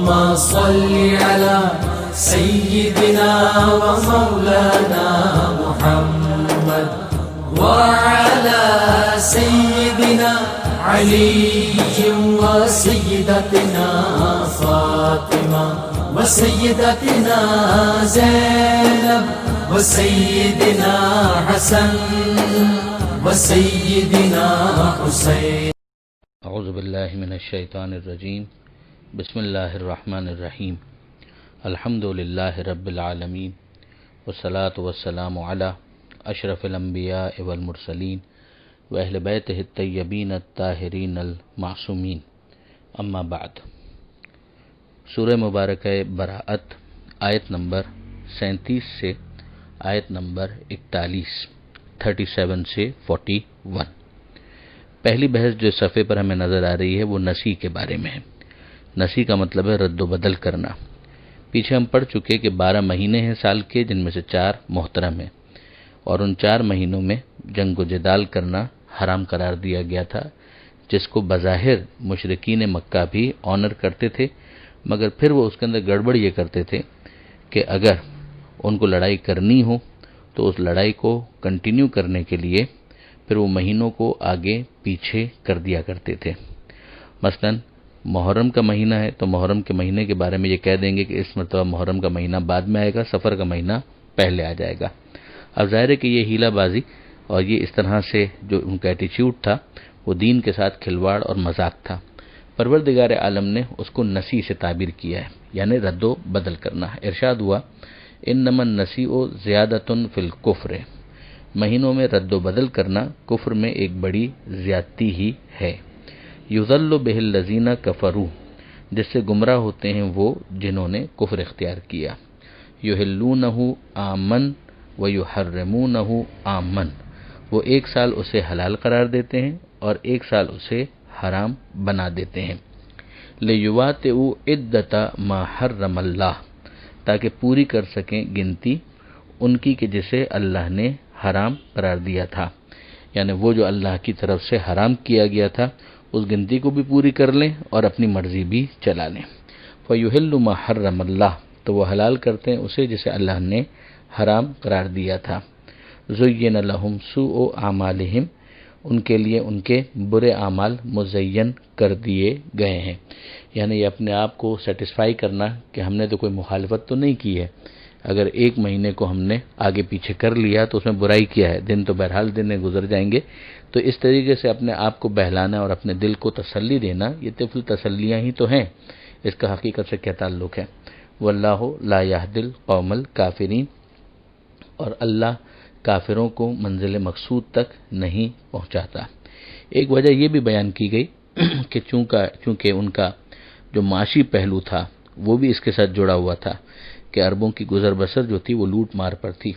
صل على سيدنا ومولانا محمد وعلى سيدنا علي وسيدتنا فاطمة وسيدتنا زينب وسيدنا حسن وسيدنا حسين. اعوذ باللہ من الشیطان الرجیم. بسم اللہ الرحمن الرحیم. الحمد للہ رب العالمین والصلاة والسلام علی اشرف الانبیاء والمرسلین واہل بیتہ الطیبین الطاہرین المعصومین. اما بعد. سورہ مبارکہ براءت آیت نمبر 37 سے آیت نمبر 41 37 سے 41. پہلی بحث جو صفحے پر ہمیں نظر آ رہی ہے وہ نسی کے بارے میں ہے. نسی کا مطلب ہے رد و بدل کرنا. پیچھے ہم پڑھ چکے کہ 12 مہینے ہیں سال کے، جن میں سے 4 محترم ہیں، اور ان 4 مہینوں میں جنگ و جدال کرنا حرام قرار دیا گیا تھا، جس کو بظاہر مشرکین مکہ بھی آنر کرتے تھے، مگر پھر وہ اس کے اندر گڑبڑ یہ کرتے تھے کہ اگر ان کو لڑائی کرنی ہو تو اس لڑائی کو کنٹینیو کرنے کے لیے پھر وہ مہینوں کو آگے پیچھے کر دیا کرتے تھے. مثلا محرم کا مہینہ ہے تو محرم کے مہینے کے بارے میں یہ کہہ دیں گے کہ اس مرتبہ محرم کا مہینہ بعد میں آئے گا، سفر کا مہینہ پہلے آ جائے گا. اب ظاہر ہے کہ یہ ہیلا بازی اور یہ اس طرح سے جو ان کا ایٹیچیوڈ تھا وہ دین کے ساتھ کھلواڑ اور مذاق تھا. پروردگار عالم نے اس کو نسی سے تعبیر کیا ہے، یعنی رد و بدل کرنا. ارشاد ہوا انما النسیء زیادۃ فی الکفر. مہینوں میں رد و بدل کرنا کفر میں ایک بڑی زیادتی ہی ہے. یضل بہ الذین کفروا، جس سے گمراہ ہوتے ہیں وہ جنہوں نے کفر اختیار کیا. یحلونہ عامن ویحرمونہ عامن، وہ ایک سال اسے حلال قرار دیتے ہیں اور ایک سال اسے حرام بنا دیتے ہیں. لیواطئوا عدۃ ما حرم اللہ، تاکہ پوری کر سکیں گنتی ان کی کہ جسے اللہ نے حرام قرار دیا تھا، یعنی وہ جو اللہ کی طرف سے حرام کیا گیا تھا اس گنتی کو بھی پوری کر لیں اور اپنی مرضی بھی چلا لیں. فَيُحِلُّ مَا حَرَّمَ اللَّهُ، تو وہ حلال کرتے ہیں اسے جسے اللہ نے حرام قرار دیا تھا. زُيِّنَ لَهُمْ سُوءُ أَعْمَالِهِمْ، ان کے لیے ان کے برے اعمال مزین کر دیے گئے ہیں. یعنی یہ اپنے آپ کو سیٹسفائی کرنا کہ ہم نے تو کوئی مخالفت تو نہیں کی ہے، اگر ایک مہینے کو ہم نے آگے پیچھے کر لیا تو اس میں برائی کیا ہے، دن تو بہرحال دن گزر جائیں گے. تو اس طریقے سے اپنے آپ کو بہلانا اور اپنے دل کو تسلی دینا، یہ طفل تسلیاں ہی تو ہیں، اس کا حقیقت سے کیا تعلق ہے. واللہ لا یہدی القوم الکافرین، اور اللہ کافروں کو منزل مقصود تک نہیں پہنچاتا. ایک وجہ یہ بھی بیان کی گئی کہ چونکہ ان کا جو معاشی پہلو تھا وہ بھی اس کے ساتھ جڑا ہوا تھا کہ عربوں کی گزر بسر جو تھی وہ لوٹ مار پر تھی،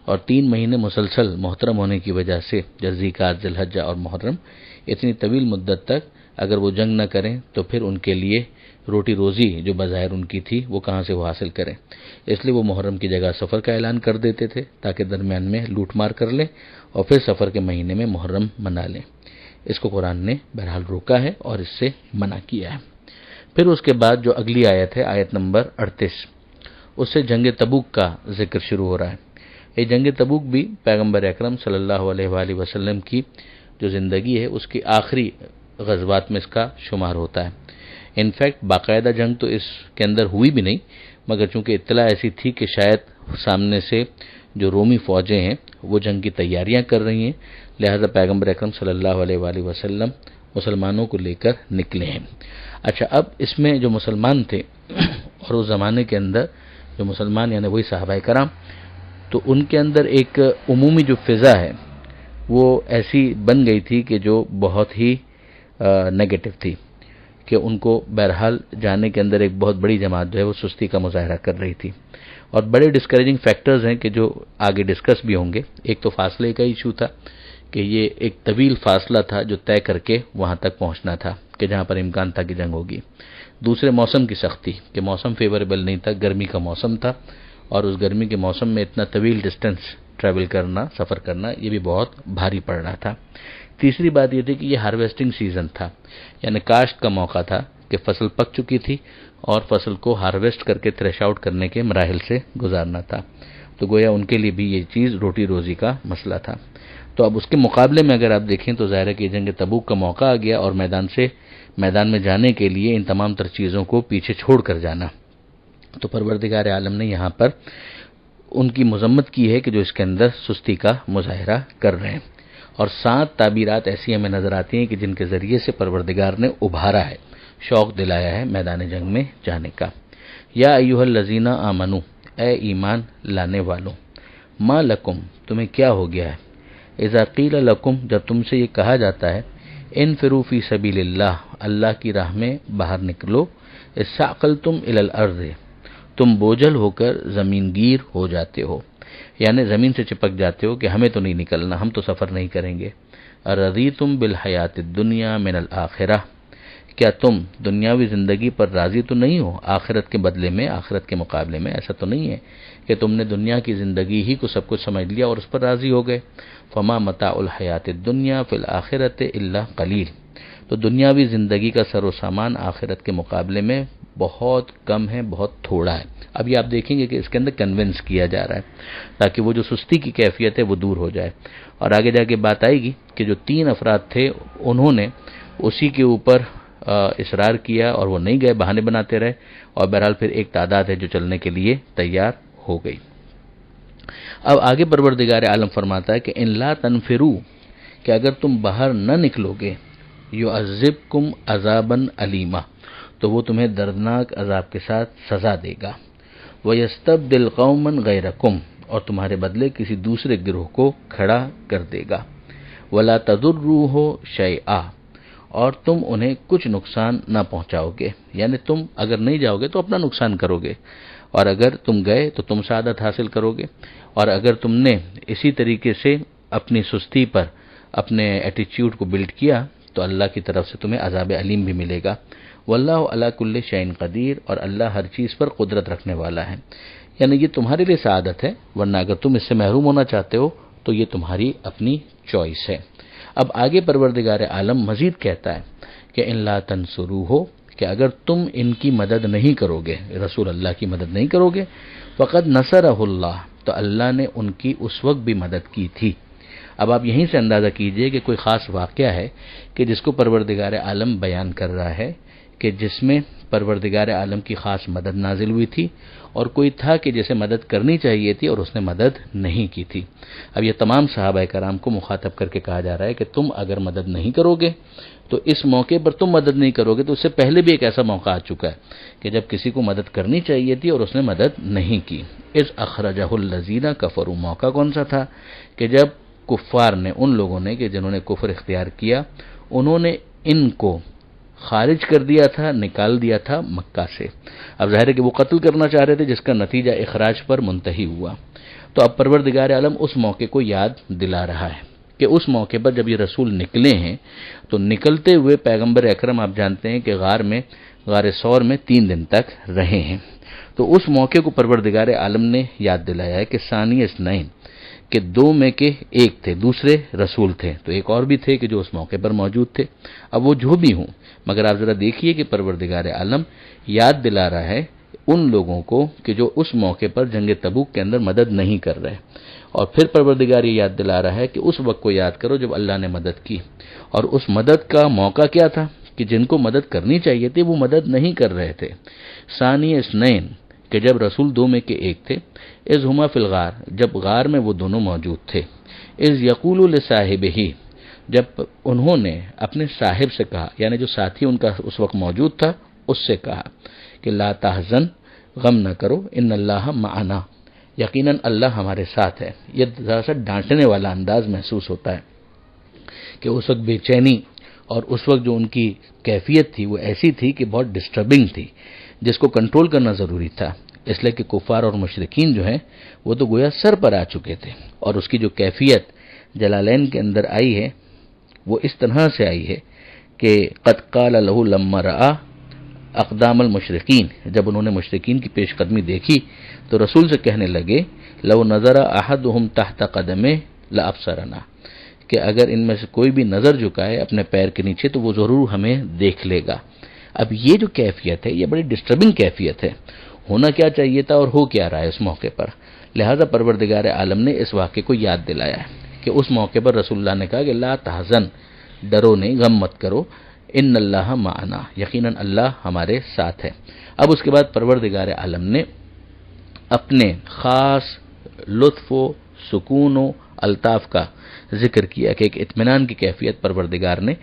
اور 3 مہینے مسلسل محترم ہونے کی وجہ سے ذوالقعدہ، ذی الحجہ اور محرم، اتنی طویل مدت تک اگر وہ جنگ نہ کریں تو پھر ان کے لیے روٹی روزی جو بظاہر ان کی تھی وہ کہاں سے وہ حاصل کریں. اس لیے وہ محرم کی جگہ سفر کا اعلان کر دیتے تھے تاکہ درمیان میں لوٹ مار کر لیں اور پھر سفر کے مہینے میں محرم منا لیں. اس کو قرآن نے بہرحال روکا ہے اور اس سے منع کیا ہے. پھر اس کے بعد جو اگلی آیت ہے آیت نمبر 38، اس سے جنگ تبوک کا ذکر شروع ہو رہا ہے. یہ جنگ تبوک بھی پیغمبر اکرم صلی اللہ علیہ وآلہ وسلم کی جو زندگی ہے اس کی آخری غزوات میں اس کا شمار ہوتا ہے. انفیکٹ باقاعدہ جنگ تو اس کے اندر ہوئی بھی نہیں، مگر چونکہ اطلاع ایسی تھی کہ شاید سامنے سے جو رومی فوجیں ہیں وہ جنگ کی تیاریاں کر رہی ہیں، لہذا پیغمبر اکرم صلی اللہ علیہ وآلہ وسلم مسلمانوں کو لے کر نکلے ہیں. اچھا، اب اس میں جو مسلمان تھے اور اس زمانے کے اندر جو مسلمان یعنی وہی صحابہ کرام، تو ان کے اندر ایک عمومی جو فضا ہے وہ ایسی بن گئی تھی کہ جو بہت ہی نیگیٹو تھی، کہ ان کو بہرحال جانے کے اندر ایک بہت بڑی جماعت جو ہے وہ سستی کا مظاہرہ کر رہی تھی. اور بڑے ڈسکریجنگ فیکٹرز ہیں کہ جو آگے ڈسکس بھی ہوں گے. ایک تو فاصلے کا ایشو تھا کہ یہ ایک طویل فاصلہ تھا جو طے کر کے وہاں تک پہنچنا تھا کہ جہاں پر امکان تھا کہ جنگ ہوگی. دوسرے موسم کی سختی کہ موسم فیوریبل نہیں تھا، گرمی کا موسم تھا، اور اس گرمی کے موسم میں اتنا طویل ڈسٹینس ٹریول کرنا، سفر کرنا، یہ بھی بہت بھاری پڑ رہا تھا. تیسری بات یہ تھی کہ یہ ہارویسٹنگ سیزن تھا، یعنی کاشت کا موقع تھا، کہ فصل پک چکی تھی اور فصل کو ہارویسٹ کر کے تھریش آؤٹ کرنے کے مراحل سے گزارنا تھا. تو گویا ان کے لیے بھی یہ چیز روٹی روزی کا مسئلہ تھا. تو اب اس کے مقابلے میں اگر آپ دیکھیں تو ظاہر ہے کہ جنگ تبوک کا موقع آ گیا اور میدان میں جانے کے لیے ان تمام تر چیزوں کو پیچھے چھوڑ کر جانا. تو پروردگار عالم نے یہاں پر ان کی مذمت کی ہے کہ جو اس کے اندر سستی کا مظاہرہ کر رہے ہیں. اور 7 تعبیرات ایسی ہمیں نظر آتی ہیں کہ جن کے ذریعے سے پروردگار نے ابھارا ہے، شوق دلایا ہے میدان جنگ میں جانے کا. یا ایھا الذین آمنو، اے ایمان لانے والوں، ما لکم، تمہیں کیا ہو گیا ہے، اذا قیل لکم، جب تم سے یہ کہا جاتا ہے، انفروا فی سبیل اللہ، اللہ کی راہ میں باہر نکلو، استثقلتم الی الارض، تم بوجھل ہو کر زمین گیر ہو جاتے ہو، یعنی زمین سے چپک جاتے ہو کہ ہمیں تو نہیں نکلنا، ہم تو سفر نہیں کریں گے. رضیتم بالحیات الدنیا من الآخرہ، کیا تم دنیاوی زندگی پر راضی تو نہیں ہو آخرت کے بدلے میں، آخرت کے مقابلے میں؟ ایسا تو نہیں ہے کہ تم نے دنیا کی زندگی ہی کو سب کچھ سمجھ لیا اور اس پر راضی ہو گئے. فما متاع الحیات الدنیا فی الآخرۃ الا قلیل، تو دنیاوی زندگی کا سر و سامان آخرت کے مقابلے میں بہت کم ہے، بہت تھوڑا ہے. اب یہ آپ دیکھیں گے کہ اس کے اندر کنونس کیا جا رہا ہے تاکہ وہ جو سستی کی کیفیت ہے وہ دور ہو جائے. اور آگے جا کے بات آئے گی کہ جو 3 افراد تھے انہوں نے اسی کے اوپر اصرار کیا اور وہ نہیں گئے، بہانے بناتے رہے، اور بہرحال پھر ایک تعداد ہے جو چلنے کے لیے تیار ہو گئی. اب آگے پروردگار عالم فرماتا ہے کہ ان لا تنفروا، کہ اگر تم باہر نہ نکلو گے، یعذبکم عذابا علیما، تو وہ تمہیں دردناک عذاب کے ساتھ سزا دے گا. وَيَسْتَبْدِلْ قَوْمًا غَيْرَكُمْ، اور تمہارے بدلے کسی دوسرے گروہ کو کھڑا کر دے گا. وَلَا تَضُرُّوهُ شَيْئًا، اور تم انہیں کچھ نقصان نہ پہنچاؤ گے، یعنی تم اگر نہیں جاؤ گے تو اپنا نقصان کرو گے، اور اگر تم گئے تو تم سعادت حاصل کرو گے. اور اگر تم نے اسی طریقے سے اپنی سستی پر اپنے ایٹیچیوڈ کو بلڈ کیا تو اللہ کی طرف سے تمہیں عذاب علیم بھی ملے گا. واللہ علی کل شیء قدیر، اور اللہ ہر چیز پر قدرت رکھنے والا ہے. یعنی یہ تمہارے لیے سعادت ہے، ورنہ اگر تم اس سے محروم ہونا چاہتے ہو تو یہ تمہاری اپنی چوائس ہے. اب آگے پروردگار عالم مزید کہتا ہے کہ ان لا تنصروہ، کہ اگر تم ان کی مدد نہیں کرو گے، رسول اللہ کی مدد نہیں کرو گے، فقد نصرہ اللہ، تو اللہ نے ان کی اس وقت بھی مدد کی تھی. اب آپ یہیں سے اندازہ کیجئے کہ کوئی خاص واقعہ ہے کہ جس کو پروردگار عالم بیان کر رہا ہے کہ جس میں پروردگار عالم کی خاص مدد نازل ہوئی تھی، اور کوئی تھا کہ جسے مدد کرنی چاہیے تھی اور اس نے مدد نہیں کی تھی. اب یہ تمام صحابہ کرام کو مخاطب کر کے کہا جا رہا ہے کہ تم اگر مدد نہیں کرو گے تو اس موقع پر تم مدد نہیں کرو گے تو اس سے پہلے بھی ایک ایسا موقع آ چکا ہے کہ جب کسی کو مدد کرنی چاہیے تھی اور اس نے مدد نہیں کی. اذ اخرجہ الذین کفروا، موقع کون سا تھا کہ جب کفار نے، ان لوگوں نے کہ جنہوں نے کفر اختیار کیا، انہوں نے ان کو خارج کر دیا تھا، نکال دیا تھا مکہ سے. اب ظاہر ہے کہ وہ قتل کرنا چاہ رہے تھے جس کا نتیجہ اخراج پر منتہی ہوا. تو اب پروردگار عالم اس موقع کو یاد دلا رہا ہے کہ اس موقع پر جب یہ رسول نکلے ہیں تو نکلتے ہوئے پیغمبر اکرم آپ جانتے ہیں کہ غار ثور میں 3 دن تک رہے ہیں. تو اس موقع کو پروردگار عالم نے یاد دلایا ہے کہ ثانی اثنین، کہ 2 میں کے ایک تھے، دوسرے رسول تھے، تو ایک اور بھی تھے کہ جو اس موقع پر موجود تھے. اب وہ جو بھی ہوں، مگر آپ ذرا دیکھیے کہ پروردگار عالم یاد دلا رہا ہے ان لوگوں کو کہ جو اس موقع پر جنگ تبوک کے اندر مدد نہیں کر رہے، اور پھر پروردگار یہ یاد دلا رہا ہے کہ اس وقت کو یاد کرو جب اللہ نے مدد کی، اور اس مدد کا موقع کیا تھا کہ جن کو مدد کرنی چاہیے تھی وہ مدد نہیں کر رہے تھے. ثانی اثنین، کہ جب رسول 2 میں کے ایک تھے، اذ ہما فی الغار، جب غار میں وہ دونوں موجود تھے، اذ یقول لصاحبہ، جب انہوں نے اپنے صاحب سے کہا، یعنی جو ساتھی ان کا اس وقت موجود تھا اس سے کہا کہ لا تحزن، غم نہ کرو، ان اللہ معنا، یقیناً اللہ ہمارے ساتھ ہے. یہ ذرا سا ڈانٹنے والا انداز محسوس ہوتا ہے کہ اس وقت بے چینی اور اس وقت جو ان کی کیفیت تھی وہ ایسی تھی کہ بہت ڈسٹربنگ تھی، جس کو کنٹرول کرنا ضروری تھا. اس لیے کہ کفار اور مشرکین جو ہیں وہ تو گویا سر پر آ چکے تھے، اور اس کی جو کیفیت جلالین کے اندر آئی ہے وہ اس طرح سے آئی ہے کہ قد قال له لما رأى اقدام المشرکین، جب انہوں نے مشرکین کی پیش قدمی دیکھی تو رسول سے کہنے لگے لو نظر احدهم تحت قدمه لابصرنا، کہ اگر ان میں سے کوئی بھی نظر جھکائے اپنے پیر کے نیچے تو وہ ضرور ہمیں دیکھ لے گا. اب یہ جو کیفیت ہے یہ بڑی ڈسٹربنگ کیفیت ہے. ہونا کیا چاہیے تھا اور ہو کیا رہا ہے اس موقع پر. لہذا پروردگار عالم نے اس واقعے کو یاد دلایا ہے کہ اس موقع پر رسول اللہ نے کہا کہ لا تحزن، ڈرو نہیں، غم مت کرو، ان اللہ معنا، یقیناً اللہ ہمارے ساتھ ہے. اب اس کے بعد پروردگار عالم نے اپنے خاص لطف و سکون و الطاف کا ذکر کیا کہ ایک اطمینان کی کیفیت پروردگار نے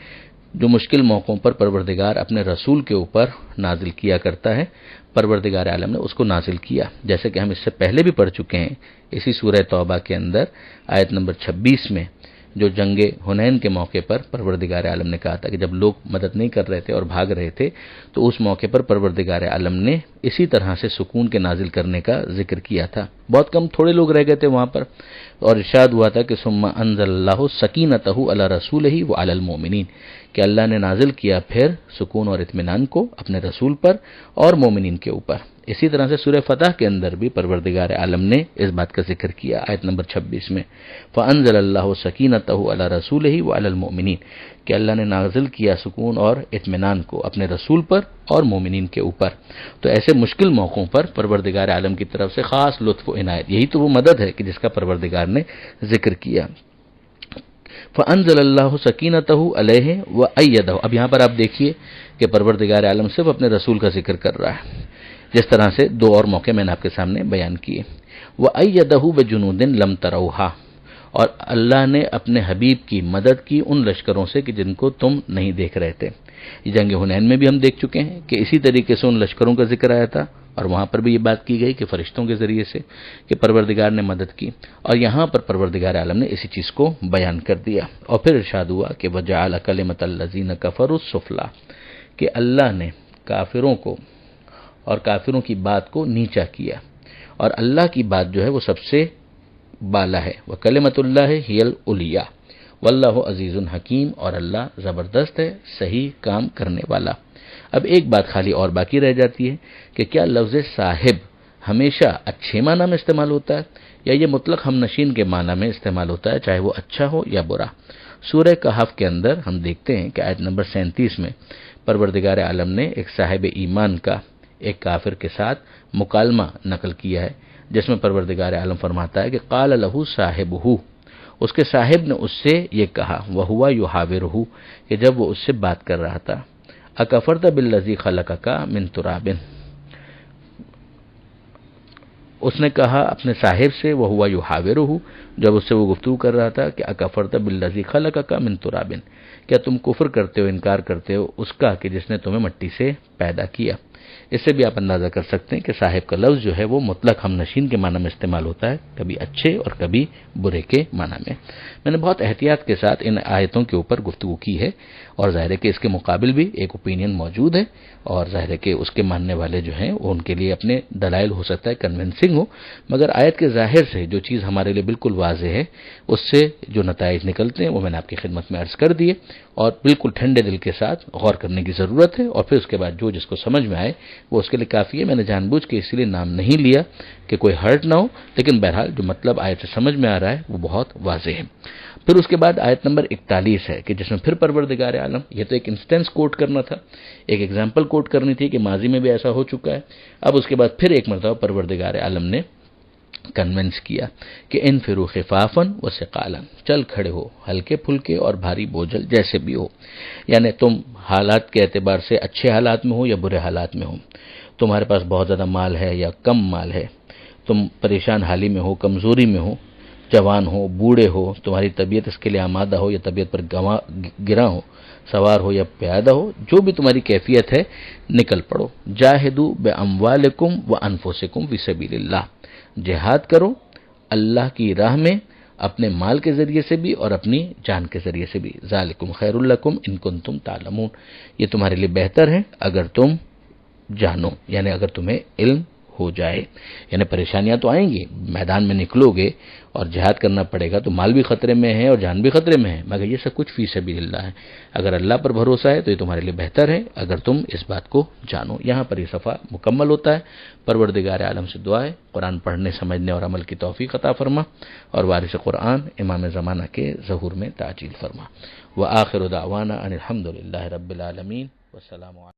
جو مشکل موقعوں پر پروردگار اپنے رسول کے اوپر نازل کیا کرتا ہے، پروردگار عالم نے اس کو نازل کیا. جیسے کہ ہم اس سے پہلے بھی پڑھ چکے ہیں اسی سورہ توبہ کے اندر آیت نمبر 26 میں، جو جنگ حنین کے موقع پر پروردگار عالم نے کہا تھا کہ جب لوگ مدد نہیں کر رہے تھے اور بھاگ رہے تھے تو اس موقع پر پروردگار عالم نے اسی طرح سے سکون کے نازل کرنے کا ذکر کیا تھا. بہت کم تھوڑے لوگ رہ گئے تھے وہاں پر، اور ارشاد ہوا تھا کہ ثم انزل اللہ سکینتہ علی رسولہ وعلی المؤمنین، کہ اللہ نے نازل کیا پھر سکون اور اطمینان کو اپنے رسول پر اور مومنین کے اوپر. اسی طرح سے سورہ فتح کے اندر بھی پروردگار عالم نے اس بات کا ذکر کیا آیت نمبر 26 میں، فانزل اللہ سکینتہ علی رسولہ وعلی المؤمنین، کہ اللہ نے نازل کیا سکون اور اطمینان کو اپنے رسول پر اور مومنین کے اوپر. تو ایسے مشکل موقعوں پر پروردگار عالم کی طرف سے خاص لطف و عنایت، یہی تو وہ مدد ہے کہ جس کا پروردگار نے ذکر کیا. فانزل اللہ سکینتہ علیہ وایدہ. اب یہاں پر آپ دیکھیے کہ پروردگار عالم صرف اپنے رسول کا ذکر کر رہا ہے، جس طرح سے دو اور موقع میں نے آپ کے سامنے بیان کیے. وایدہ بجنود لم تروها، اور اللہ نے اپنے حبیب کی مدد کی ان لشکروں سے کہ جن کو تم نہیں دیکھ رہے تھے. یہ جنگ حنین میں بھی ہم دیکھ چکے ہیں کہ اسی طریقے سے ان لشکروں کا ذکر آیا تھا، اور وہاں پر بھی یہ بات کی گئی کہ فرشتوں کے ذریعے سے کہ پروردگار نے مدد کی، اور یہاں پر پروردگار عالم نے اسی چیز کو بیان کر دیا. اور پھر ارشاد ہوا کہ وجعل کلمۃ الذین کفروا السفلی، کہ اللہ نے کافروں کو اور کافروں کی بات کو نیچا کیا، اور اللہ کی بات جو ہے وہ سب سے بالا ہے. وکلمۃ اللہ ہی العلیٰ واللہ عزیز حکیم، اور اللہ زبردست ہے، صحیح کام کرنے والا. اب ایک بات خالی اور باقی رہ جاتی ہے کہ کیا لفظ صاحب ہمیشہ اچھے معنی میں استعمال ہوتا ہے یا یہ مطلق ہم نشین کے معنی میں استعمال ہوتا ہے، چاہے وہ اچھا ہو یا برا. سورہ کہف کے اندر ہم دیکھتے ہیں کہ آیت نمبر 37 میں پروردگار عالم نے ایک صاحب ایمان کا ایک کافر کے ساتھ مکالمہ نقل کیا ہے، جس میں پروردگار عالم فرماتا ہے کہ قال لہ صاحبہ، اس کے صاحب نے اس سے یہ کہا، وہو یحاورہ، کہ جب وہ اس سے بات کر رہا تھا، اکفرت بالذی خلقک من تراب، اس نے کہا اپنے صاحب سے، وہو یحاورہ، جب اس سے وہ گفتگو کر رہا تھا کہ اکفرت بالذی خلقک من تراب، کیا تم کفر کرتے ہو، انکار کرتے ہو اس کا کہ جس نے تمہیں مٹی سے پیدا کیا. اس سے بھی آپ اندازہ کر سکتے ہیں کہ صاحب کا لفظ جو ہے وہ مطلق ہم نشین کے معنی میں استعمال ہوتا ہے، کبھی اچھے اور کبھی برے کے معنی میں. میں نے بہت احتیاط کے ساتھ ان آیتوں کے اوپر گفتگو کی ہے، اور ظاہر ہے کہ اس کے مقابل بھی ایک اوپینین موجود ہے، اور ظاہر ہے کہ اس کے ماننے والے جو ہیں وہ ان کے لیے اپنے دلائل ہو سکتا ہے کنونسنگ ہو، مگر آیت کے ظاہر سے جو چیز ہمارے لیے بالکل واضح ہے اس سے جو نتائج نکلتے ہیں وہ میں نے آپ کی خدمت میں عرض کر دیے، اور بالکل ٹھنڈے دل کے ساتھ غور کرنے کی ضرورت ہے، اور پھر اس کے بعد جو جس کو سمجھ میں آئے وہ اس کے لیے کافی ہے. میں نے جان بوجھ کے اس لیے نام نہیں لیا کہ کوئی ہرٹ نہ ہو، لیکن بہرحال جو مطلب آیت سے سمجھ میں آ رہا ہے وہ بہت واضح ہے. پھر اس کے بعد آیت نمبر 41 ہے کہ جس میں پھر پروردگار عالم، یہ تو ایک انسٹنس کوٹ کرنا تھا، ایک ایگزامپل کوٹ کرنی تھی کہ ماضی میں بھی ایسا ہو چکا ہے. اب اس کے بعد پھر ایک مرتبہ پروردگار عالم نے کنونس کیا کہ انفروا خفافا وثقالا، چل کھڑے ہو ہلکے پھلکے اور بھاری بوجھل جیسے بھی ہو. یعنی تم حالات کے اعتبار سے اچھے حالات میں ہو یا برے حالات میں ہو، تمہارے پاس بہت زیادہ مال ہے یا کم مال ہے، تم پریشان حالی میں ہو، کمزوری میں ہو، جوان ہو، بوڑھے ہو، تمہاری طبیعت اس کے لیے آمادہ ہو یا طبیعت پر گرا ہو، سوار ہو یا پیادہ ہو، جو بھی تمہاری کیفیت ہے نکل پڑو. جاہدوا باموالکم وانفسکم فی سبیل اللہ، جہاد کرو اللہ کی راہ میں اپنے مال کے ذریعے سے بھی اور اپنی جان کے ذریعے سے بھی. ذالکم خیر لکم ان کنتم تعلمون، یہ تمہارے لیے بہتر ہے اگر تم جانو، یعنی اگر تمہیں علم ہو جائے. یعنی پریشانیاں تو آئیں گی، میدان میں نکلو گے اور جہاد کرنا پڑے گا تو مال بھی خطرے میں ہے اور جان بھی خطرے میں ہے، مگر یہ سب کچھ فی سبیل اللہ ہے. اگر اللہ پر بھروسہ ہے تو یہ تمہارے لیے بہتر ہے اگر تم اس بات کو جانو. یہاں پر یہ صفحہ مکمل ہوتا ہے. پروردگار عالم سے دعا ہے قرآن پڑھنے، سمجھنے اور عمل کی توفیق عطا فرما، اور وارث قرآن امام زمانہ کے ظہور میں تعجیل فرما. وآخر دعوانا ان الحمد للہ رب العالمین. والسلام علیکم.